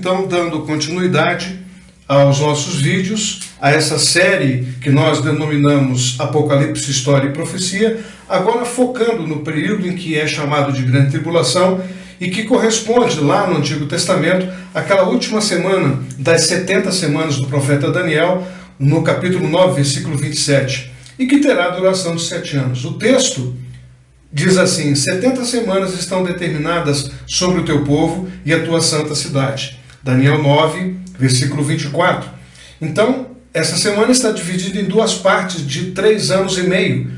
então dando continuidade aos nossos vídeos, a essa série que nós denominamos Apocalipse, História e Profecia, agora focando no período em que é chamado de Grande Tribulação e que corresponde lá no Antigo Testamento àquela última semana das 70 semanas do profeta Daniel, no capítulo 9, versículo 27, e que terá a duração de 7 anos. O texto diz assim: 70 semanas estão determinadas sobre o teu povo e a tua santa cidade. Daniel 9, versículo 24. Então, essa semana está dividida em duas partes de 3 anos e meio.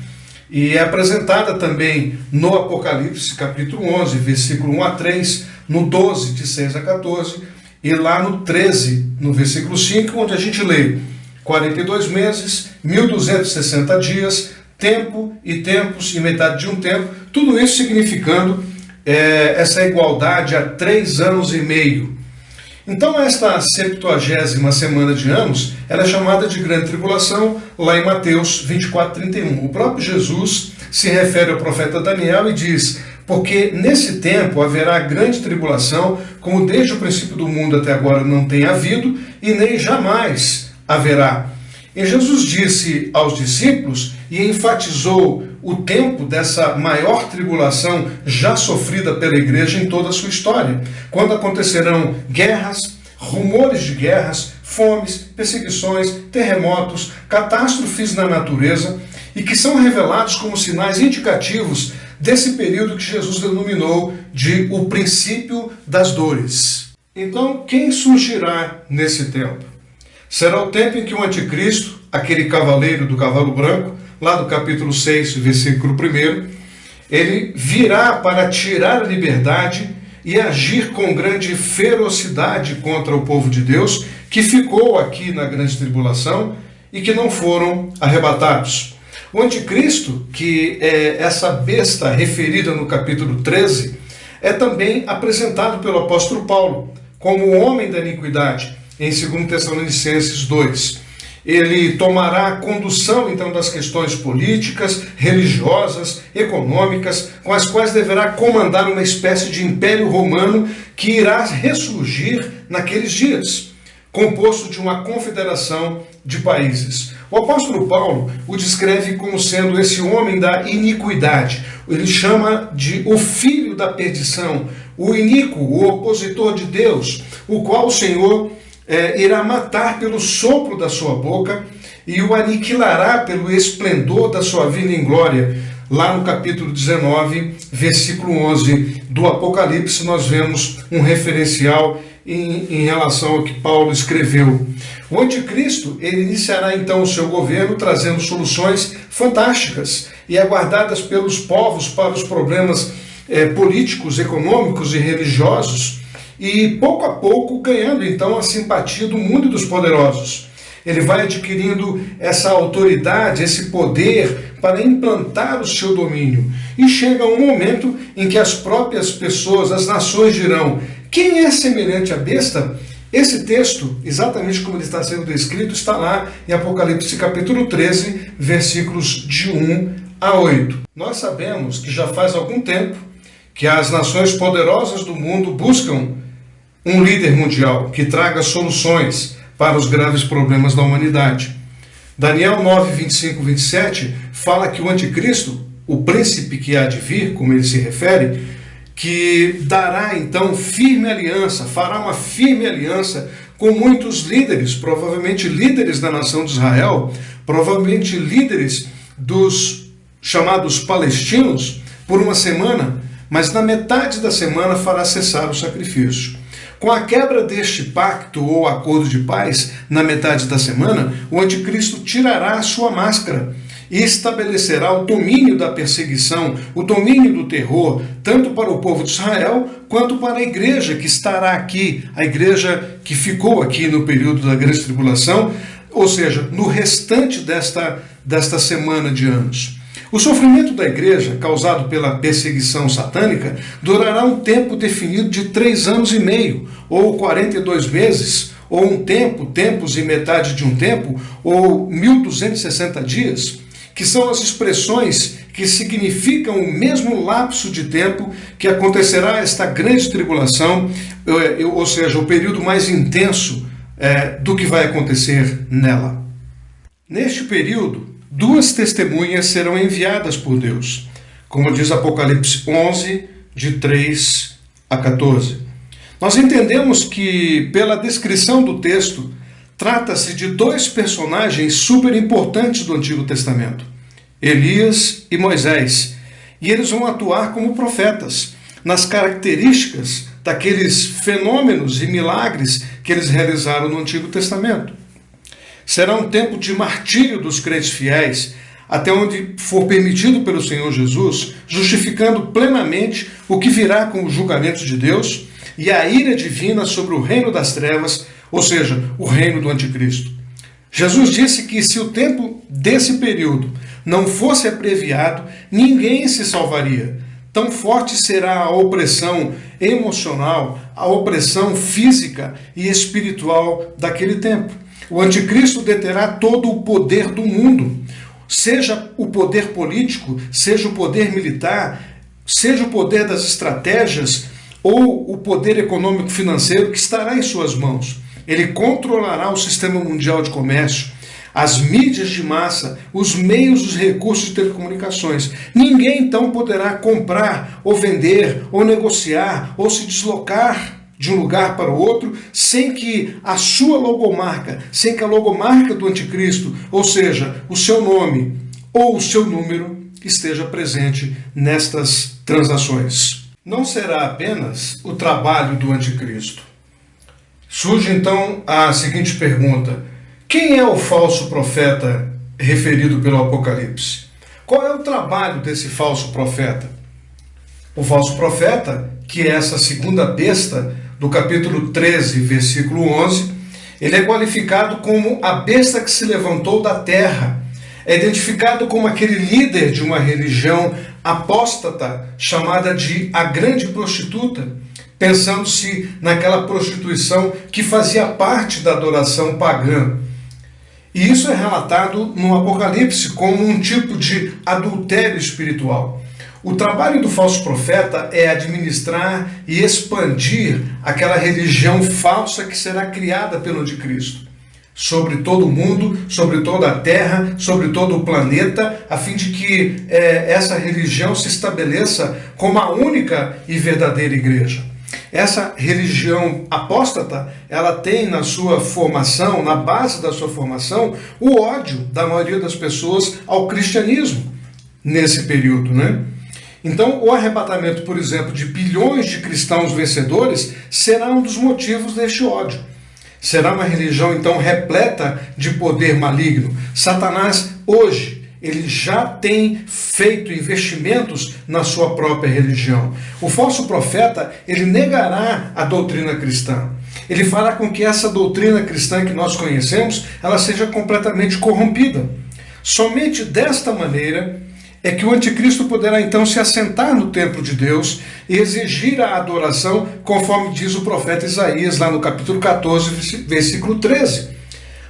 E é apresentada também no Apocalipse, capítulo 11, versículo 1 a 3, no 12, de 6 a 14, e lá no 13, no versículo 5, onde a gente lê 42 meses, 1260 dias, tempo e tempos e metade de um tempo, tudo isso significando essa igualdade a 3 anos e meio. Então esta 70ª semana de anos, ela é chamada de Grande Tribulação, lá em Mateus 24, 31. O próprio Jesus se refere ao profeta Daniel e diz: porque nesse tempo haverá grande tribulação, como desde o princípio do mundo até agora não tem havido, e nem jamais haverá. E Jesus disse aos discípulos e enfatizou o tempo dessa maior tribulação já sofrida pela igreja em toda a sua história, quando acontecerão guerras, rumores de guerras, fomes, perseguições, terremotos, catástrofes na natureza, e que são revelados como sinais indicativos desse período que Jesus denominou de o princípio das dores. Então, quem surgirá nesse tempo? Será o tempo em que o anticristo, aquele cavaleiro do cavalo branco, lá do capítulo 6, versículo 1, ele virá para tirar a liberdade e agir com grande ferocidade contra o povo de Deus, que ficou aqui na grande tribulação e que não foram arrebatados. O anticristo, que é essa besta referida no capítulo 13, é também apresentado pelo apóstolo Paulo como o homem da iniquidade, em 2 Tessalonicenses 2. Ele tomará a condução, então, das questões políticas, religiosas, econômicas, com as quais deverá comandar uma espécie de império romano que irá ressurgir naqueles dias, composto de uma confederação de países. O apóstolo Paulo o descreve como sendo esse homem da iniquidade. Ele chama de o filho da perdição, o iníquo, o opositor de Deus, o qual o Senhor irá matar pelo sopro da sua boca e o aniquilará pelo esplendor da sua vinda em glória. Lá no capítulo 19, versículo 11 do Apocalipse, nós vemos um referencial em relação ao que Paulo escreveu. O anticristo, ele iniciará então o seu governo trazendo soluções fantásticas e aguardadas pelos povos para os problemas políticos, econômicos e religiosos, e pouco a pouco ganhando então a simpatia do mundo e dos poderosos. Ele vai adquirindo essa autoridade, esse poder para implantar o seu domínio. E chega um momento em que as próprias pessoas, as nações dirão: quem é semelhante à besta? Esse texto, exatamente como ele está sendo descrito, está lá em Apocalipse capítulo 13, versículos de 1 a 8. Nós sabemos que já faz algum tempo que as nações poderosas do mundo buscam um líder mundial que traga soluções para os graves problemas da humanidade. Daniel 9, 25, 27 fala que o anticristo, o príncipe que há de vir, como ele se refere, que dará então firme aliança, fará uma firme aliança com muitos líderes, provavelmente líderes da nação de Israel, provavelmente líderes dos chamados palestinos, por uma semana, mas na metade da semana fará cessar o sacrifício. Com a quebra deste pacto ou acordo de paz, na metade da semana, o anticristo tirará a sua máscara e estabelecerá o domínio da perseguição, o domínio do terror, tanto para o povo de Israel, quanto para a igreja que estará aqui, a igreja que ficou aqui no período da grande tribulação, ou seja, no restante desta semana de anos. O sofrimento da igreja, causado pela perseguição satânica, durará um tempo definido de 3 anos e meio, ou 42 meses, ou um tempo, tempos e metade de um tempo, ou 1260 dias, que são as expressões que significam o mesmo lapso de tempo que acontecerá esta grande tribulação, ou seja, o período mais intenso do que vai acontecer nela. Neste período, 2 testemunhas serão enviadas por Deus, como diz Apocalipse 11, de 3 a 14. Nós entendemos que, pela descrição do texto, trata-se de 2 personagens super importantes do Antigo Testamento, Elias e Moisés, e eles vão atuar como profetas, nas características daqueles fenômenos e milagres que eles realizaram no Antigo Testamento. Será um tempo de martírio dos crentes fiéis, até onde for permitido pelo Senhor Jesus, justificando plenamente o que virá com os julgamentos de Deus e a ira divina sobre o reino das trevas, ou seja, o reino do anticristo. Jesus disse que se o tempo desse período não fosse abreviado, ninguém se salvaria. Tão forte será a opressão emocional, a opressão física e espiritual daquele tempo. O anticristo deterá todo o poder do mundo, seja o poder político, seja o poder militar, seja o poder das estratégias ou o poder econômico-financeiro que estará em suas mãos. Ele controlará o sistema mundial de comércio, as mídias de massa, os meios, os recursos de telecomunicações. Ninguém então poderá comprar ou vender ou negociar ou se deslocar de um lugar para o outro sem que a sua logomarca, sem que a logomarca do anticristo, ou seja, o seu nome ou o seu número, esteja presente nestas transações. Não será apenas o trabalho do anticristo. Surge então a seguinte pergunta: quem é o falso profeta referido pelo Apocalipse? Qual é o trabalho desse falso profeta? O falso profeta, que é essa segunda besta do capítulo 13, versículo 11, ele é qualificado como a besta que se levantou da terra. É identificado como aquele líder de uma religião apóstata chamada de a grande prostituta, pensando-se naquela prostituição que fazia parte da adoração pagã. E isso é relatado no Apocalipse como um tipo de adultério espiritual. O trabalho do falso profeta é administrar e expandir aquela religião falsa que será criada pelo anticristo sobre todo o mundo, sobre toda a terra, sobre todo o planeta, a fim de que essa religião se estabeleça como a única e verdadeira igreja. Essa religião apóstata, ela tem na sua formação, na base da sua formação, o ódio da maioria das pessoas ao cristianismo nesse período, né? Então, o arrebatamento, por exemplo, de bilhões de cristãos vencedores será um dos motivos deste ódio. Será uma religião, então, repleta de poder maligno. Satanás, hoje, ele já tem feito investimentos na sua própria religião. O falso profeta, ele negará a doutrina cristã. Ele fará com que essa doutrina cristã que nós conhecemos, ela seja completamente corrompida. Somente desta maneira é que o anticristo poderá então se assentar no templo de Deus e exigir a adoração, conforme diz o profeta Isaías, lá no capítulo 14, versículo 13.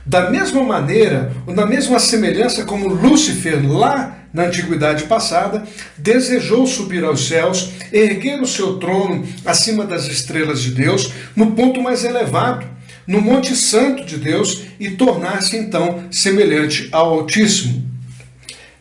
Da mesma maneira, ou na mesma semelhança como Lúcifer, lá na antiguidade passada, desejou subir aos céus, erguer o seu trono acima das estrelas de Deus, no ponto mais elevado, no Monte Santo de Deus, e tornar-se então semelhante ao Altíssimo.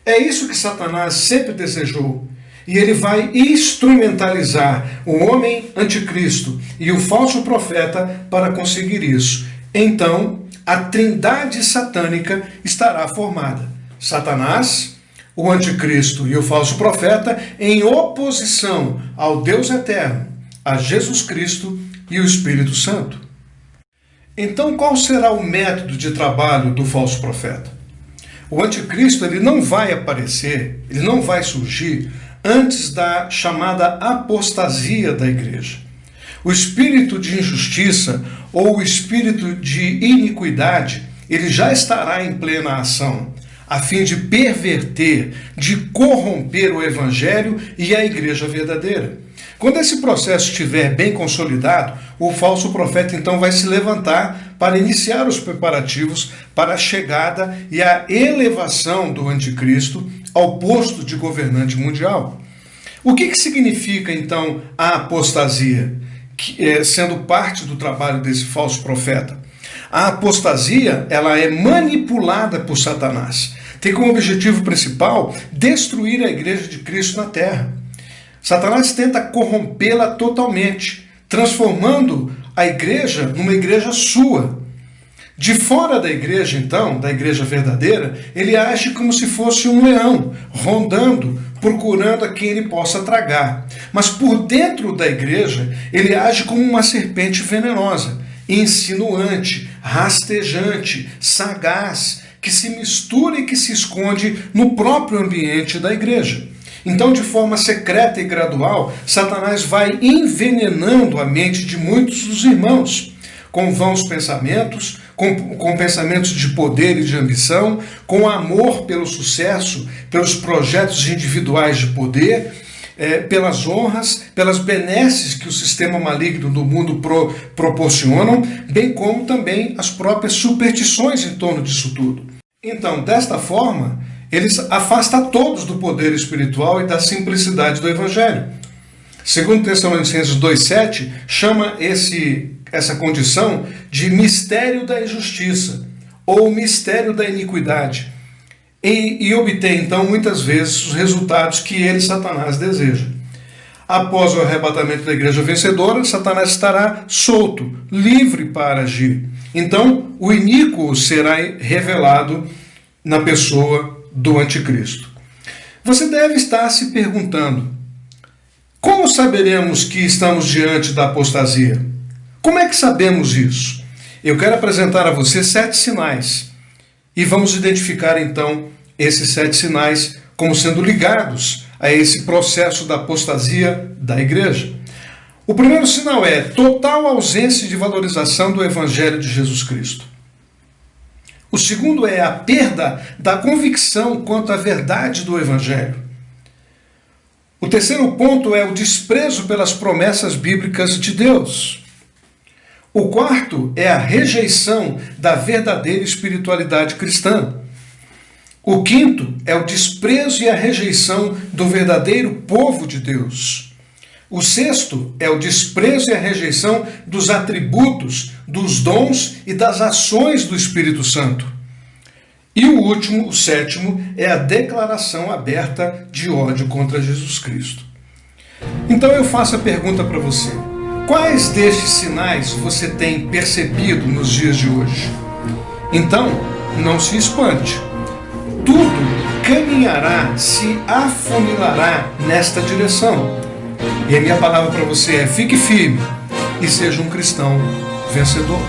É isso que Satanás sempre desejou, e ele vai instrumentalizar o homem anticristo e o falso profeta para conseguir isso. Então, a trindade satânica estará formada: Satanás, o anticristo e o falso profeta, em oposição ao Deus eterno, a Jesus Cristo e o Espírito Santo. Então, qual será o método de trabalho do falso profeta? O anticristo, ele não vai aparecer, ele não vai surgir antes da chamada apostasia da igreja. O espírito de injustiça ou o espírito de iniquidade, ele já estará em plena ação, a fim de perverter, de corromper o evangelho e a igreja verdadeira. Quando esse processo estiver bem consolidado, o falso profeta então vai se levantar para iniciar os preparativos para a chegada e a elevação do anticristo ao posto de governante mundial. O que significa, então, a apostasia, sendo parte do trabalho desse falso profeta? A apostasia, ela é manipulada por Satanás. Tem como objetivo principal destruir a igreja de Cristo na terra. Satanás tenta corrompê-la totalmente, transformando a igreja numa igreja sua. De fora da igreja, então, da igreja verdadeira, ele age como se fosse um leão, rondando, procurando a quem ele possa tragar. Mas por dentro da igreja, ele age como uma serpente venenosa, insinuante, rastejante, sagaz, que se mistura e que se esconde no próprio ambiente da igreja. Então, de forma secreta e gradual, Satanás vai envenenando a mente de muitos dos irmãos, com vãos pensamentos, com pensamentos de poder e de ambição, com amor pelo sucesso, pelos projetos individuais de poder, pelas honras, pelas benesses que o sistema maligno do mundo proporcionam, bem como também as próprias superstições em torno disso tudo. Então, desta forma, eles afastam todos do poder espiritual e da simplicidade do Evangelho. Segundo Tessalonicenses 2,7, chama essa condição de mistério da injustiça, ou mistério da iniquidade, e obtém, então, muitas vezes, os resultados que ele, Satanás, deseja. Após o arrebatamento da igreja vencedora, Satanás estará solto, livre para agir. Então, o iníquo será revelado na pessoa do anticristo. Você deve estar se perguntando: como saberemos que estamos diante da apostasia? Como é que sabemos isso? Eu quero apresentar a você 7 sinais. E vamos identificar, então, esses 7 sinais como sendo ligados a esse processo da apostasia da igreja. O primeiro sinal é total ausência de valorização do Evangelho de Jesus Cristo. O segundo é a perda da convicção quanto à verdade do Evangelho. O terceiro ponto é o desprezo pelas promessas bíblicas de Deus. O quarto é a rejeição da verdadeira espiritualidade cristã. O quinto é o desprezo e a rejeição do verdadeiro povo de Deus. O sexto é o desprezo e a rejeição dos atributos, dos dons e das ações do Espírito Santo. E o último, o sétimo, é a declaração aberta de ódio contra Jesus Cristo. Então eu faço a pergunta para você: quais destes sinais você tem percebido nos dias de hoje? Então, não se espante. Tudo caminhará, se afunilará nesta direção. E a minha palavra para você é: fique firme e seja um cristão vencedor.